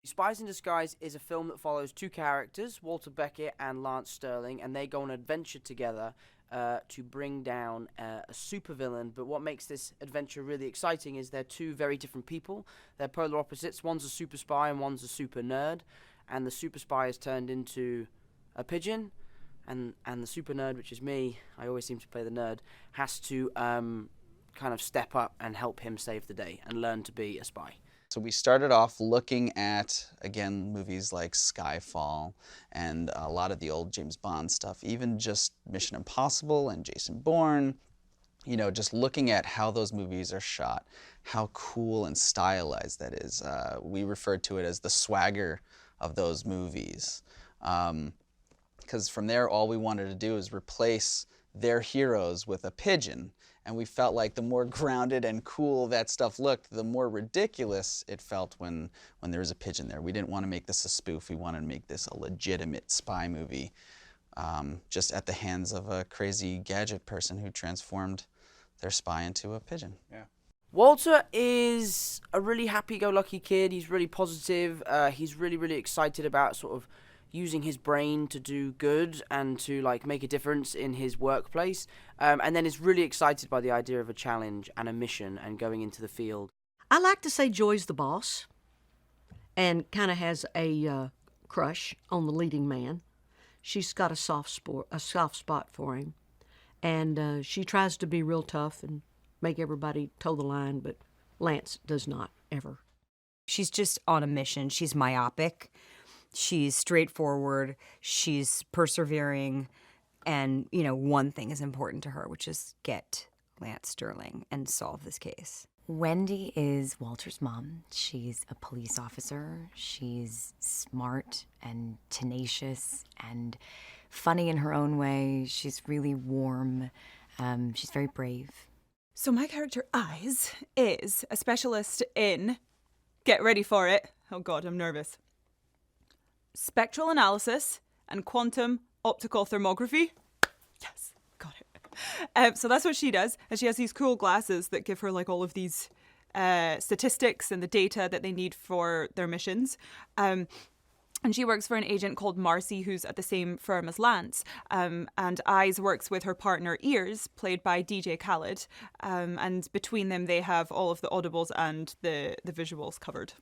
Spies in Disguise is a film that follows two characters, Walter Beckett and Lance Sterling, and they go on an adventure together to bring down a supervillain. But what makes this adventure really exciting is they're two very different people. They're polar opposites. One's a super spy and one's a super nerd. And the super spy is turned into a pigeon, and the super nerd, which is me, I always seem to play the nerd, has to kind of step up and help him save the day and learn to be a spy. So we started off looking at, again, movies like Skyfall and a lot of the old James Bond stuff, even just Mission Impossible and Jason Bourne, you know, just looking at how those movies are shot, how cool and stylized that is. We referred to it as the swagger of those movies. Because from there, all we wanted to do is replace their heroes with a pigeon. And we felt like the more grounded and cool that stuff looked, the more ridiculous it felt when there was a pigeon there. We didn't want to make this a spoof. We wanted to make this a legitimate spy movie, just at the hands of a crazy gadget person who transformed their spy into a pigeon. Yeah. Walter is a really happy-go-lucky kid. He's really positive. He's really, really excited about sort of using his brain to do good and to like make a difference in his workplace, and then is really excited by the idea of a challenge and a mission and going into the field. I like to say Joy's the boss and kind of has a crush on the leading man. She's got a soft spot for him, and she tries to be real tough and make everybody toe the line, but Lance does not, ever. She's just on a mission. She's myopic. She's straightforward, she's persevering, and, you know, one thing is important to her, which is get Lance Sterling and solve this case. Wendy is Walter's mom. She's a police officer. She's smart and tenacious and funny in her own way. She's really warm. She's very brave. So my character, Eyes, is a specialist in, get ready for it, oh God, I'm nervous, spectral analysis and quantum optical thermography. Yes, got it. So that's what she does. And she has these cool glasses that give her like all of these statistics and the data that they need for their missions. And she works for an agent called Marcy, who's at the same firm as Lance. And Eyes works with her partner Ears, played by DJ Khaled. And between them, they have all of the audibles and the visuals covered.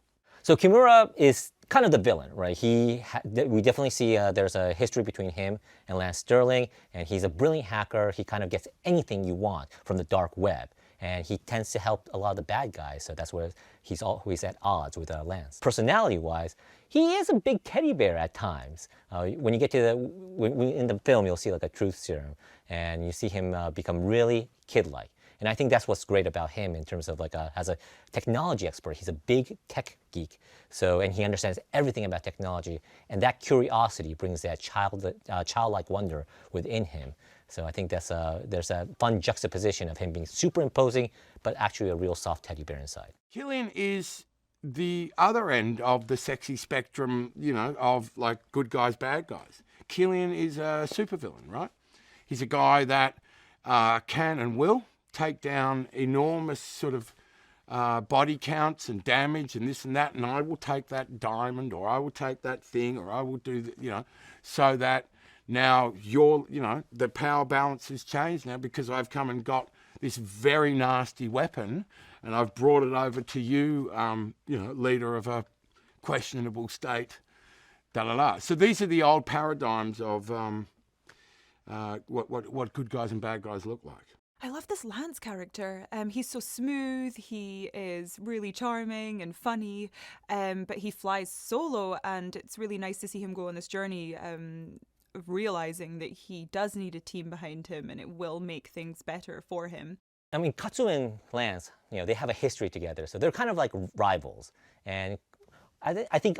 So Kimura is kind of the villain, right? We definitely see there's a history between him and Lance Sterling, and he's a brilliant hacker. He kind of gets anything you want from the dark web, and he tends to help a lot of the bad guys, so that's where he's always at odds with Lance. Personality-wise, he is a big teddy bear at times. When you get to in the film, you'll see like a truth serum, and you see him become really kid-like. And I think that's what's great about him in terms of like as a technology expert. He's a big tech geek, and he understands everything about technology, and that curiosity brings that childlike wonder within him. So I think there's a fun juxtaposition of him being super imposing, but actually a real soft teddy bear inside. Killian is the other end of the sexy spectrum, you know, of like good guys, bad guys. Killian is a supervillain, right? He's a guy that can and will take down enormous sort of body counts and damage and this and that, and I will take that diamond, or I will take that thing, or I will do that, you know, so that now the power balance has changed now because I've come and got this very nasty weapon and I've brought it over to you, leader of a questionable state, So these are the old paradigms of what good guys and bad guys look like. I love this Lance character. He's so smooth, he is really charming and funny, but he flies solo, and it's really nice to see him go on this journey of realising that he does need a team behind him and it will make things better for him. I mean, Katsu and Lance, they have a history together, so they're kind of like rivals. And I think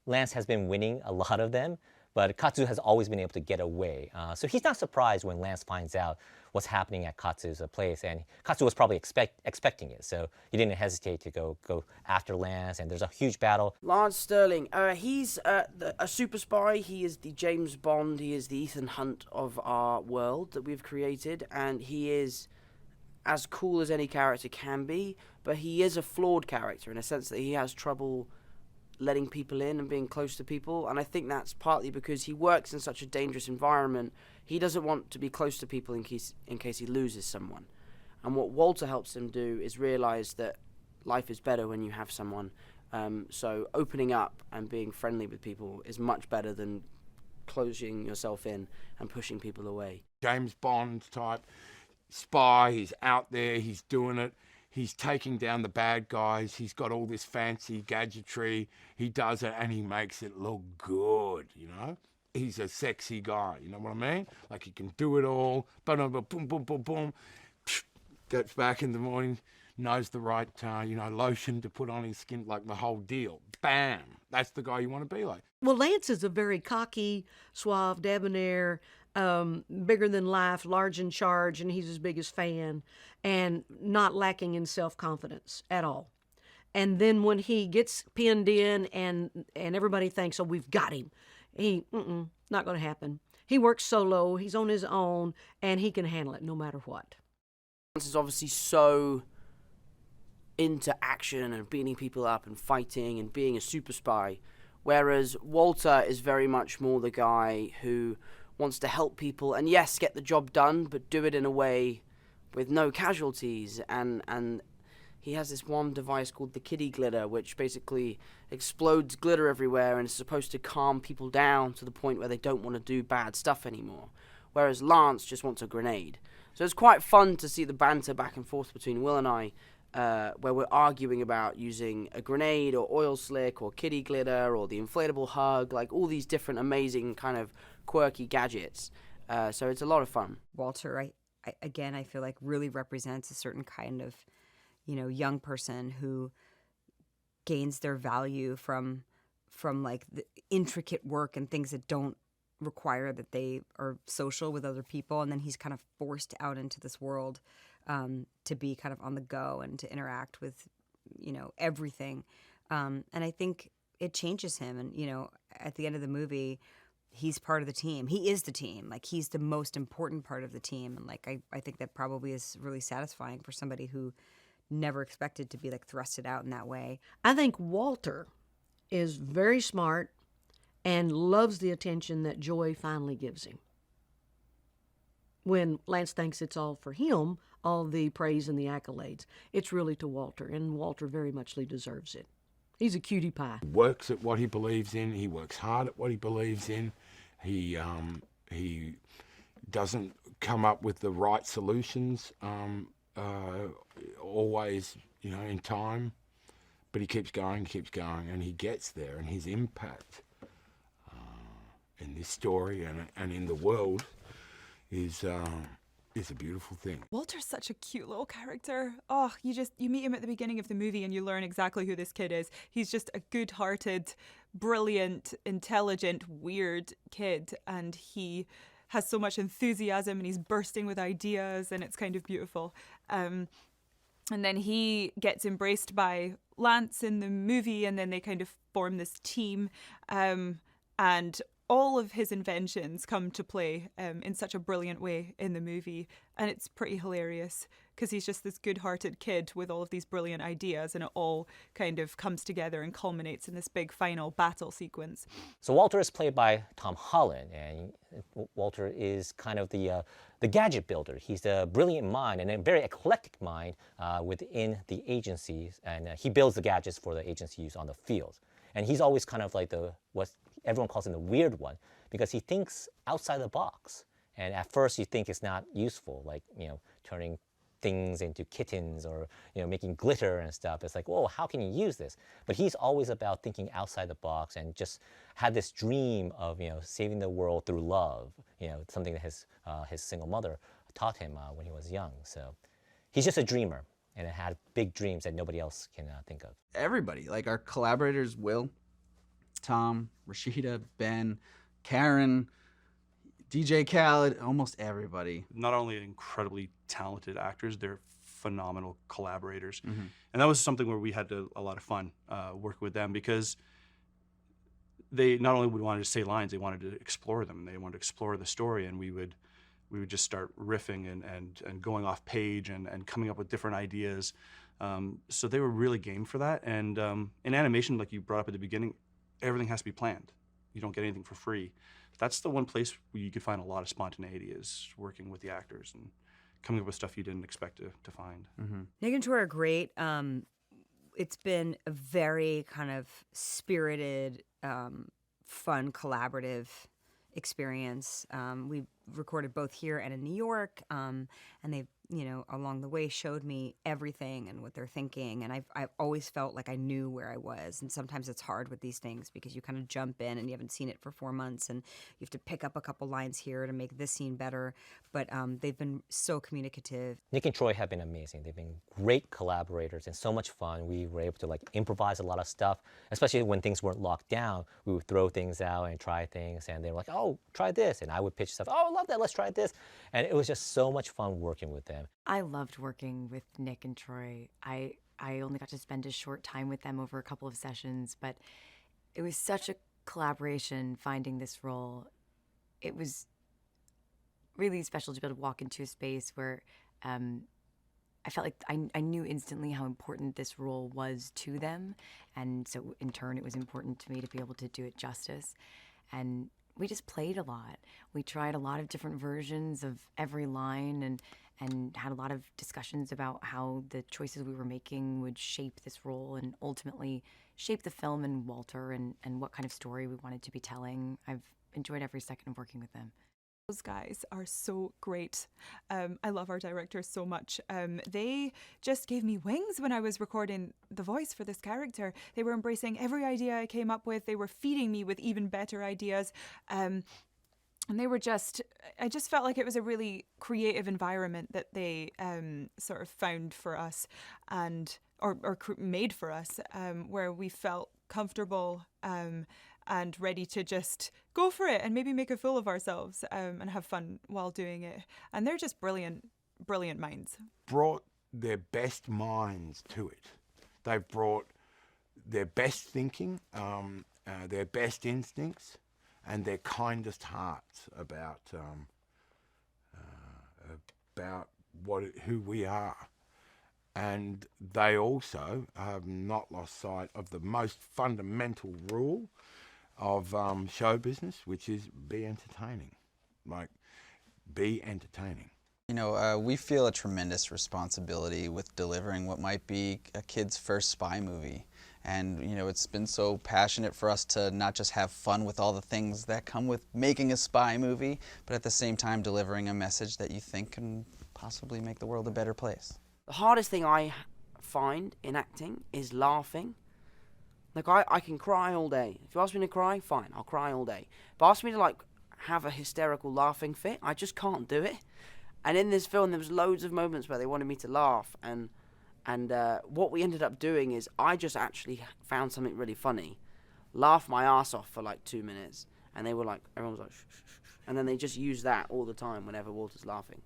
Lance has been winning a lot of them, but Katsu has always been able to get away. So he's not surprised when Lance finds out what's happening at Katsu's place, and Katsu was probably expecting it, so he didn't hesitate to go after Lance, and there's a huge battle. Lance Sterling, he's a super spy. He is the James Bond. He is the Ethan Hunt of our world that we've created, and he is as cool as any character can be, but he is a flawed character in a sense that he has trouble letting people in and being close to people, and I think that's partly because he works in such a dangerous environment. He doesn't want to be close to people in case he loses someone. And what Walter helps him do is realize that life is better when you have someone. So opening up and being friendly with people is much better than closing yourself in and pushing people away. James Bond type spy, he's out there, he's doing it. He's taking down the bad guys. He's got all this fancy gadgetry. He does it and he makes it look good, you know? He's a sexy guy, you know what I mean? Like he can do it all. Boom, boom, boom, boom, boom. Gets back in the morning, knows the right, lotion to put on his skin, like the whole deal. Bam! That's the guy you want to be like. Well, Lance is a very cocky, suave, debonair, bigger than life, large in charge, and he's his biggest fan, and not lacking in self-confidence at all. And then when he gets pinned in and everybody thinks, oh, we've got him, not going to happen. He works solo, he's on his own, and he can handle it no matter what. Lance is obviously so into action and beating people up and fighting and being a super spy, whereas Walter is very much more the guy who wants to help people and, yes, get the job done, but do it in a way with no casualties. And he has this one device called the kitty glitter, which basically explodes glitter everywhere and is supposed to calm people down to the point where they don't want to do bad stuff anymore, whereas Lance just wants a grenade. So it's quite fun to see the banter back and forth between Will and I, where we're arguing about using a grenade or oil slick or kitty glitter or the inflatable hug, like all these different amazing kind of quirky gadgets. So it's a lot of fun. Walter, I feel like really represents a certain kind of, young person who gains their value from like the intricate work and things that don't require that they are social with other people, and then he's kind of forced out into this world to be kind of on the go and to interact with, everything. And I think it changes him. And, at the end of the movie, he's part of the team. He is the team. Like, he's the most important part of the team. And, like, I think that probably is really satisfying for somebody who never expected to be, like, thrusted out in that way. I think Walter is very smart and loves the attention that Joy finally gives him. When Lance thinks it's all for him, all the praise and the accolades, it's really to Walter, and Walter very muchly deserves it. He's a cutie pie. He works at what he believes in. He works hard at what he believes in. He doesn't come up with the right solutions always, in time, but he keeps going, and he gets there, and his impact in this story and in the world is a beautiful thing. Walter's such a cute little character. Oh, you meet him at the beginning of the movie and you learn exactly who this kid is. He's just a good-hearted, brilliant, intelligent, weird kid, and he has so much enthusiasm and he's bursting with ideas, and it's kind of beautiful. And then he gets embraced by Lance in the movie, and then they kind of form this team, and all of his inventions come to play in such a brilliant way in the movie. And it's pretty hilarious because he's just this good-hearted kid with all of these brilliant ideas, and it all kind of comes together and culminates in this big final battle sequence. So Walter is played by Tom Holland, and Walter is kind of the gadget builder. He's a brilliant mind and a very eclectic mind within the agencies, and he builds the gadgets for the agencies on the field. And he's always kind of like what everyone calls him the weird one, because he thinks outside the box. And at first you think it's not useful, like, turning things into kittens or, making glitter and stuff. It's like, whoa, how can you use this? But he's always about thinking outside the box and just had this dream of, saving the world through love, something that his single mother taught him when he was young. So he's just a dreamer and had big dreams that nobody else can think of. Everybody, like our collaborators, Will, Tom, Rashida, Ben, Karen, DJ Khaled, almost everybody. Not only incredibly talented actors, they're phenomenal collaborators. And that was something where we had a lot of fun working with them, because they not only would want to say lines, they wanted to explore them. They wanted to explore the story, and we would just start riffing and going off page and coming up with different ideas. So they were really game for that. And in animation, like you brought up at the beginning, everything has to be planned. You don't get anything for free. That's the one place where you could find a lot of spontaneity, is working with the actors and coming up with stuff you didn't expect to find. Nick and Troy are great. It's been a very kind of spirited, fun, collaborative experience. We've recorded both here and in New York, and they've, along the way showed me everything and what they're thinking. And I've always felt like I knew where I was. And sometimes it's hard with these things because you kind of jump in and you haven't seen it for 4 months, and you have to pick up a couple lines here to make this scene better. But they've been so communicative. Nick and Troy have been amazing. They've been great collaborators and so much fun. We were able to improvise a lot of stuff, especially when things weren't locked down. We would throw things out and try things, and they were like, oh, try this. And I would pitch stuff, oh, I love that, let's try this. And it was just so much fun working with them. I loved working with Nick and Troy. I only got to spend a short time with them over a couple of sessions, but it was such a collaboration finding this role. It was really special to be able to walk into a space where I felt like I knew instantly how important this role was to them. And so in turn, it was important to me to be able to do it justice. And we just played a lot. We tried a lot of different versions of every line and had a lot of discussions about how the choices we were making would shape this role and ultimately shape the film and Walter and what kind of story we wanted to be telling. I've enjoyed every second of working with them. Those guys are so great. I love our directors so much. They just gave me wings when I was recording the voice for this character. They were embracing every idea I came up with. They were feeding me with even better ideas. And they were I just felt like it was a really creative environment that they sort of found for us or made for us, where we felt comfortable and ready to just go for it and maybe make a fool of ourselves and have fun while doing it. And they're just brilliant, brilliant minds. Brought their best minds to it. They've brought their best thinking, their best instincts, and their kindest hearts about who we are. And they also have not lost sight of the most fundamental rule of show business, which is be entertaining. Be entertaining. We feel a tremendous responsibility with delivering what might be a kid's first spy movie. And, it's been so passionate for us to not just have fun with all the things that come with making a spy movie, but at the same time delivering a message that you think can possibly make the world a better place. The hardest thing I find in acting is laughing. I can cry all day. If you ask me to cry, fine, I'll cry all day. But ask me to have a hysterical laughing fit, I just can't do it. And in this film, there was loads of moments where they wanted me to laugh, and what we ended up doing is I just actually found something really funny, laughed my ass off for 2 minutes, and they were everyone was shh, shh, shh, and then they just use that all the time whenever Walter's laughing.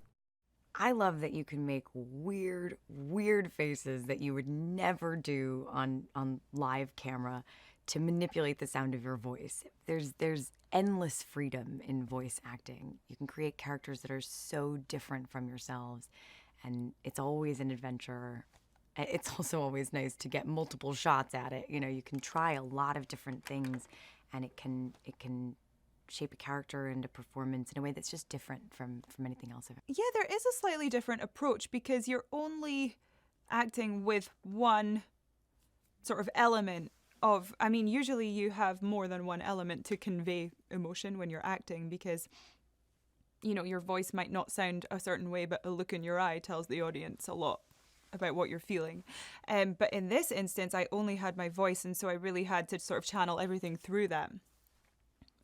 I love that you can make weird, weird faces that you would never do on live camera to manipulate the sound of your voice. There's endless freedom in voice acting. You can create characters that are so different from yourselves, and it's always an adventure. It's also always nice to get multiple shots at it. You can try a lot of different things, and it can shape a character and a performance in a way that's just different from anything else. Yeah, there is a slightly different approach because you're only acting with one sort of element of, usually you have more than one element to convey emotion when you're acting because, your voice might not sound a certain way, but a look in your eye tells the audience a lot about what you're feeling. But in this instance, I only had my voice, and so I really had to sort of channel everything through that,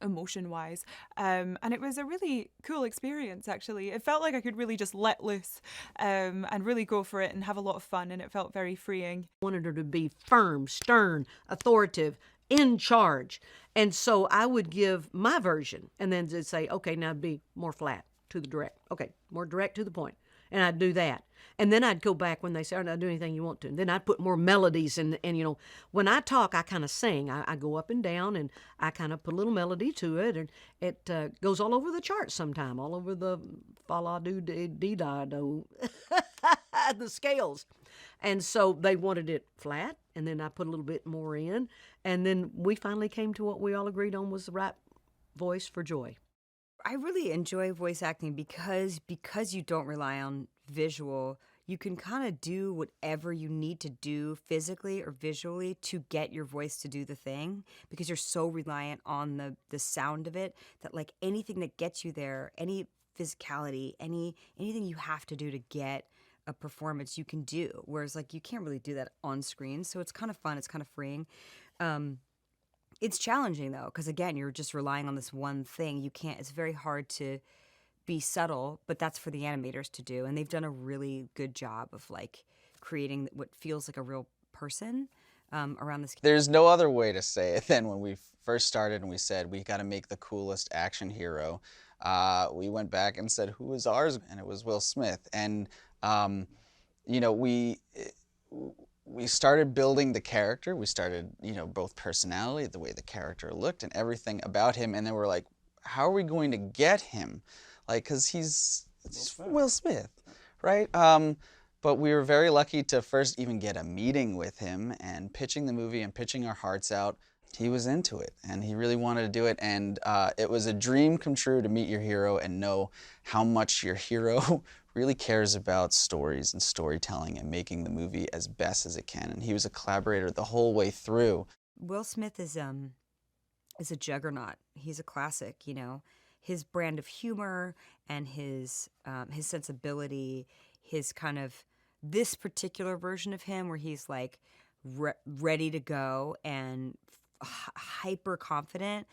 emotion-wise. And it was a really cool experience, actually. It felt like I could really just let loose and really go for it and have a lot of fun, and it felt very freeing. I wanted her to be firm, stern, authoritative, in charge. And so I would give my version and then just say, okay, now be more flat to the direct. Okay, more direct to the point. And I'd do that. And then I'd go back when they say, "I'll do anything you want to." And then I'd put more melodies and when I talk, I kind of sing. I go up and down and I kind of put a little melody to it. And it goes all over the charts sometime, all over the fa-la-do-dee-da-do, the scales. And so they wanted it flat, and then I put a little bit more in. And then we finally came to what we all agreed on was the right voice for Joy. I really enjoy voice acting because you don't rely on visual. You can kind of do whatever you need to do physically or visually to get your voice to do the thing, because you're so reliant on the sound of it that like anything that gets you there, any physicality, anything you have to do to get a performance you can do, whereas like you can't really do that on screen. So it's kind of fun, it's kind of freeing. It's challenging though, because again, you're just relying on this one thing. It's very hard to be subtle, but that's for the animators to do. And they've done a really good job of like creating what feels like a real person around this. There's no other way to say it than when we first started and we said, we got to make the coolest action hero. We went back and said, who is ours? And it was Will Smith. And, we started building the character. We started, both personality, the way the character looked and everything about him. And then we're like, how are we going to get him? Like, because he's Will Smith, right? But we were very lucky to first even get a meeting with him and pitching the movie and pitching our hearts out. He was into it and he really wanted to do it. And it was a dream come true to meet your hero and know how much your hero really cares about stories and storytelling and making the movie as best as it can. And he was a collaborator the whole way through. Will Smith is a juggernaut. He's a classic, His brand of humor and his sensibility, his kind of this particular version of him where he's like ready to go and hyper confident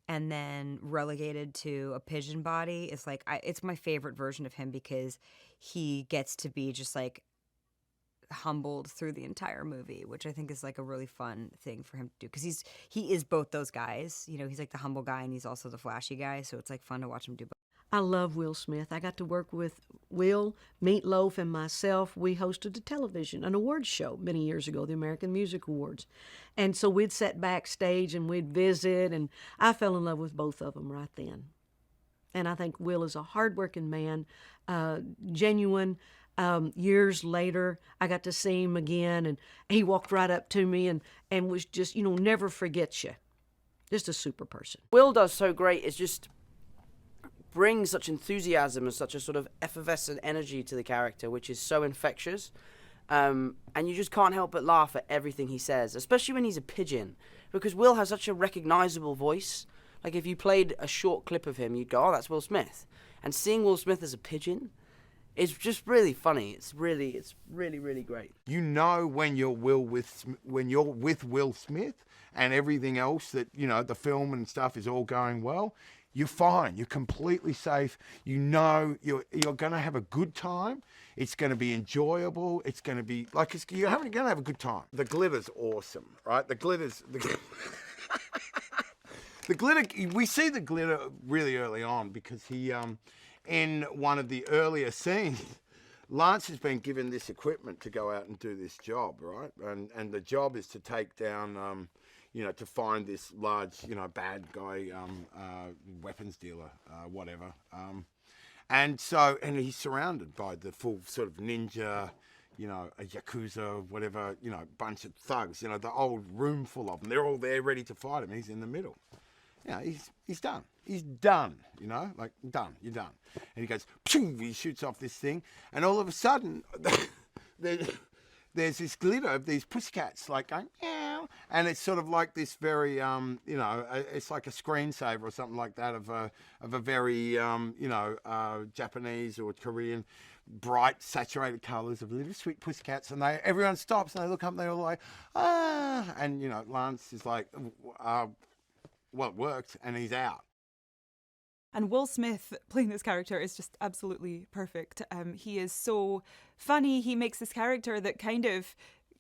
and then relegated to a pigeon body is like it's my favorite version of him because he gets to be just like humbled through the entire movie, which I think is like a really fun thing for him to do because he is both those guys. He's like the humble guy and he's also the flashy guy, so it's like fun to watch him do both. I love Will Smith. I got to work with Will, Meatloaf, and myself. We hosted an awards show many years ago, the American Music Awards. And so we'd sit backstage and we'd visit, and I fell in love with both of them right then. And I think Will is a hardworking man, genuine. Years later, I got to see him again, and he walked right up to me and was just, never forgets you. Just a super person. Will does so great. It's just brings such enthusiasm and such a sort of effervescent energy to the character, which is so infectious. And you just can't help but laugh at everything he says, especially when he's a pigeon, because Will has such a recognizable voice. Like if you played a short clip of him, you'd go, oh, that's Will Smith. And seeing Will Smith as a pigeon is just really funny. It's really, really great. When you're with Will Smith and everything else that, the film and stuff is all going well, you're fine. You're completely safe. You're going to have a good time. It's going to be enjoyable. It's going to be you're going to have a good time. The glitter's awesome, right? The glitter. We see the glitter really early on because he, in one of the earlier scenes, Lance has been given this equipment to go out and do this job, right? And the job is to take down, to find this large, bad guy, weapons dealer, whatever. And he's surrounded by the full sort of ninja, a Yakuza, whatever, bunch of thugs, the old room full of them. They're all there ready to fight him. He's in the middle. He's done. He's done, done. You're done. And he goes, pshoo, he shoots off this thing. And all of a sudden, there's this glitter of these pussycats like going, meow. And it's sort of like this very, it's like a screensaver or something like that of a very, Japanese or Korean bright saturated colours of little sweet pussycats. And everyone stops and they look up and they're all like, ah. And, Lance is like, well, it worked, and he's out. And Will Smith playing this character is just absolutely perfect. He is so funny. He makes this character that kind of,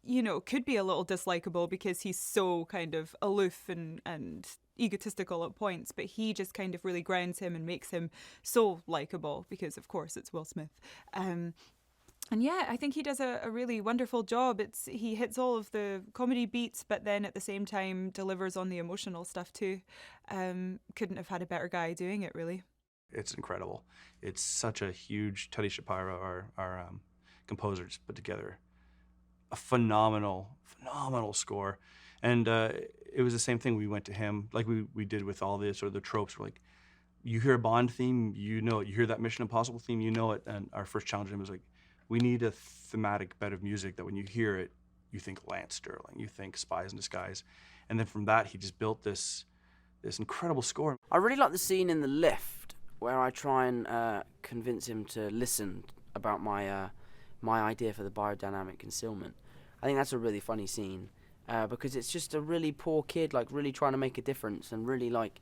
you know, could be a little dislikable because he's so kind of aloof and egotistical at points, but he just kind of really grounds him and makes him so likable because, of course, it's Will Smith. And yeah, I think he does a really wonderful job. He hits all of the comedy beats, but then at the same time delivers on the emotional stuff too. Couldn't have had a better guy doing it, really. It's incredible. It's such a huge, Teddy Shapiro, our composer, just put together a phenomenal score. And it was the same thing. We went to him, like we did with all the sort of the tropes. We're like, you hear a Bond theme, you know it. You hear that Mission Impossible theme, you know it. And our first challenge to him was like, we need a thematic bed of music that when you hear it, you think Lance Sterling, you think Spies in Disguise. And then from that, he just built this incredible score. I really like the scene in the lift where I try and convince him to listen about my idea for the biodynamic concealment. I think that's a really funny scene because it's just a really poor kid, like really trying to make a difference and really like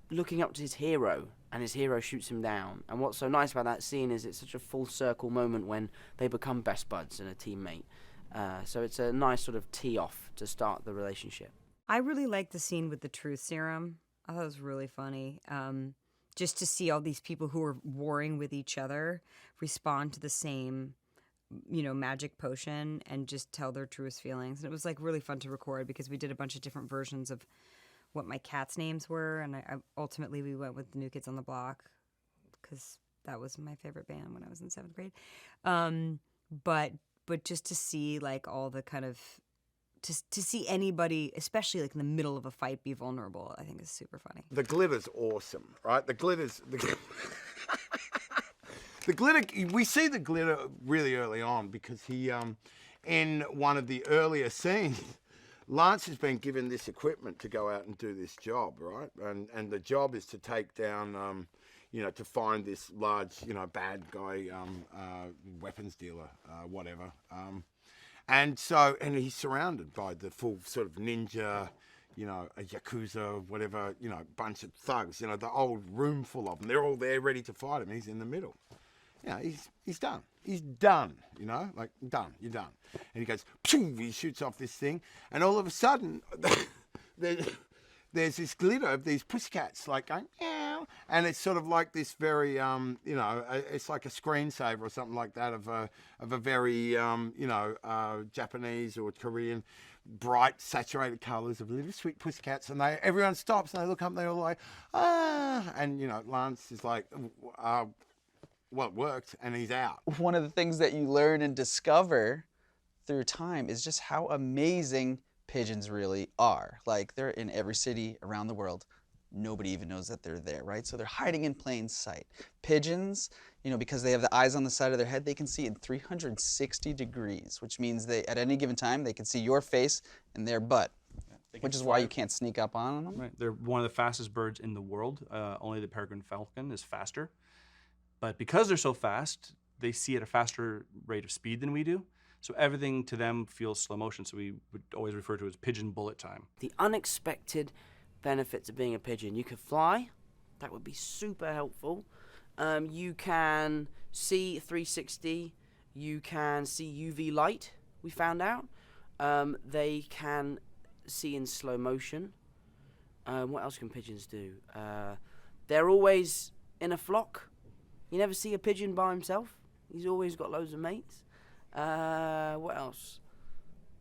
looking up to his hero, and his hero shoots him down. And what's so nice about that scene is it's such a full circle moment when they become best buds and a teammate. So it's a nice sort of tee off to start the relationship. I really liked the scene with the truth serum. I thought it was really funny. Just to see all these people who are warring with each other respond to the same, you know, magic potion and just tell their truest feelings. And it was like really fun to record because we did a bunch of different versions of what my cats' names were, and I ultimately we went with the New Kids on the Block because that was my favorite band when I was in 7th grade. But just to see like all the kind of to see anybody, especially like in the middle of a fight, be vulnerable, I think is super funny. The glitter's awesome, right? The glitter. We see the glitter really early on because he, in one of the earlier scenes, Lance has been given this equipment to go out and do this job, right? And the job is to take down, to find this large, bad guy, weapons dealer, whatever. And he's surrounded by the full sort of ninja, a Yakuza, whatever, bunch of thugs, the old room full of them. They're all there ready to fight him. He's in the middle. He's done. He's done, like done, you're done. And he goes, pshoo, he shoots off this thing. And all of a sudden, there's this glitter of these pussycats like going, meow. And it's sort of like this very, it's like a screensaver or something like that of a very, Japanese or Korean bright saturated colours of little sweet pussycats. And everyone stops and they look up and they're all like, ah. And, Lance is like, well, it worked, and he's out. One of the things that you learn and discover through time is just how amazing pigeons really are. Like, they're in every city around the world. Nobody even knows that they're there, right? So they're hiding in plain sight. Pigeons, because they have the eyes on the side of their head, they can see in 360 degrees, which means at any given time, they can see your face and their butt, which is why you can't sneak up on them. Right. They're one of the fastest birds in the world. Only the peregrine falcon is faster. But because they're so fast, they see at a faster rate of speed than we do. So everything to them feels slow motion. So we would always refer to it as pigeon bullet time. The unexpected benefits of being a pigeon. You can fly. That would be super helpful. You can see 360. You can see UV light, we found out. They can see in slow motion. What else can pigeons do? They're always in a flock. You never see a pigeon by himself. He's always got loads of mates. What else?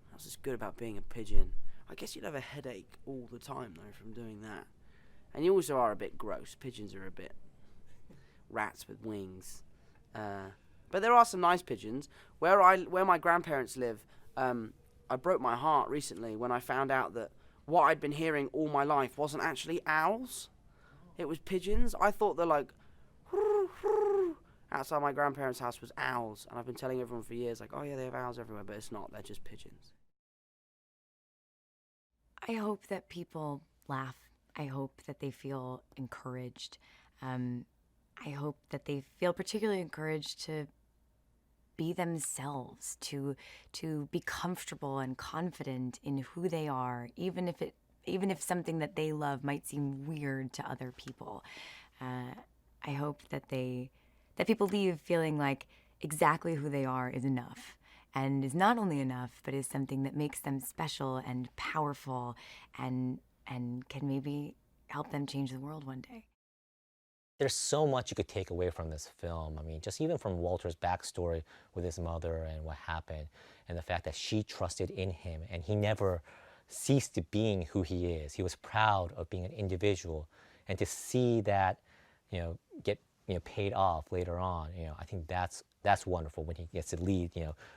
What else is good about being a pigeon? I guess you'd have a headache all the time, though, from doing that. And you also are a bit gross. Pigeons are a bit rats with wings. But there are some nice pigeons. Where my grandparents live, I broke my heart recently when I found out that what I'd been hearing all my life wasn't actually owls. It was pigeons. I thought they're like... outside my grandparents' house was owls, and I've been telling everyone for years, like, oh yeah, they have owls everywhere, but it's not. They're just pigeons. I hope that people laugh. I hope that they feel encouraged. I hope that they feel particularly encouraged to be themselves, to be comfortable and confident in who they are, even if something that they love might seem weird to other people. I hope that people leave feeling like exactly who they are is enough, and is not only enough, but is something that makes them special and powerful and can maybe help them change the world one day. There's so much you could take away from this film. I mean, just even from Walter's backstory with his mother and what happened, and the fact that she trusted in him, and he never ceased to being who he is. He was proud of being an individual, and to see that, get paid off later on. I think that's wonderful when he gets to lead,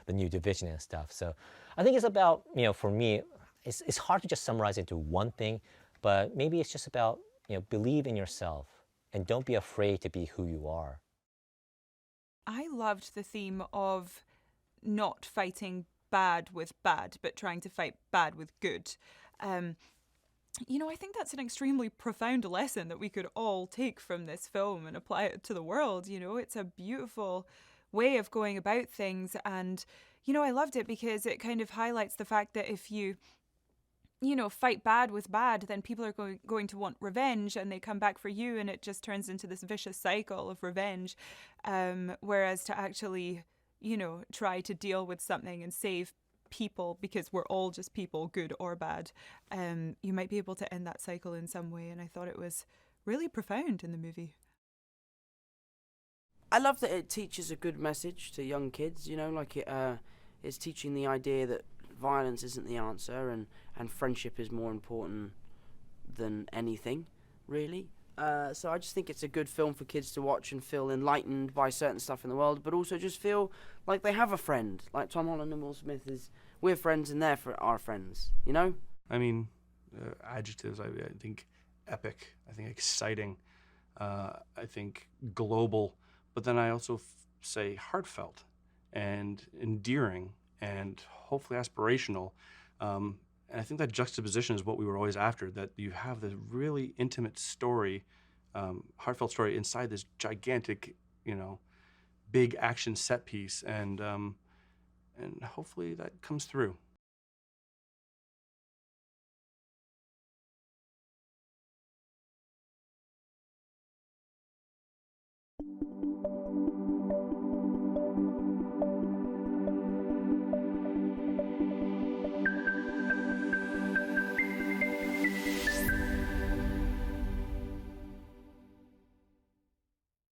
the new division and stuff. So I think it's about, for me, it's hard to just summarize into one thing, but maybe it's just about, believe in yourself and don't be afraid to be who you are. I loved the theme of not fighting bad with bad, but trying to fight bad with good. I think that's an extremely profound lesson that we could all take from this film and apply it to the world. It's a beautiful way of going about things. And, I loved it because it kind of highlights the fact that if you fight bad with bad, then people are going to want revenge, and they come back for you, and it just turns into this vicious cycle of revenge. Whereas to actually, try to deal with something and save people, because we're all just people, good or bad, you might be able to end that cycle in some way. And I thought it was really profound in the movie. I love that it teaches a good message to young kids, it's teaching the idea that violence isn't the answer, and friendship is more important than anything, really. So I just think it's a good film for kids to watch and feel enlightened by certain stuff in the world, but also just feel like they have a friend. Like Tom Holland and Will Smith we're friends and they're our friends, I mean, adjectives, I think epic, I think exciting, I think global, but then I also say heartfelt and endearing and hopefully aspirational. And I think that juxtaposition is what we were always after, that you have this really intimate story, heartfelt story inside this gigantic, big action set piece. And hopefully that comes through.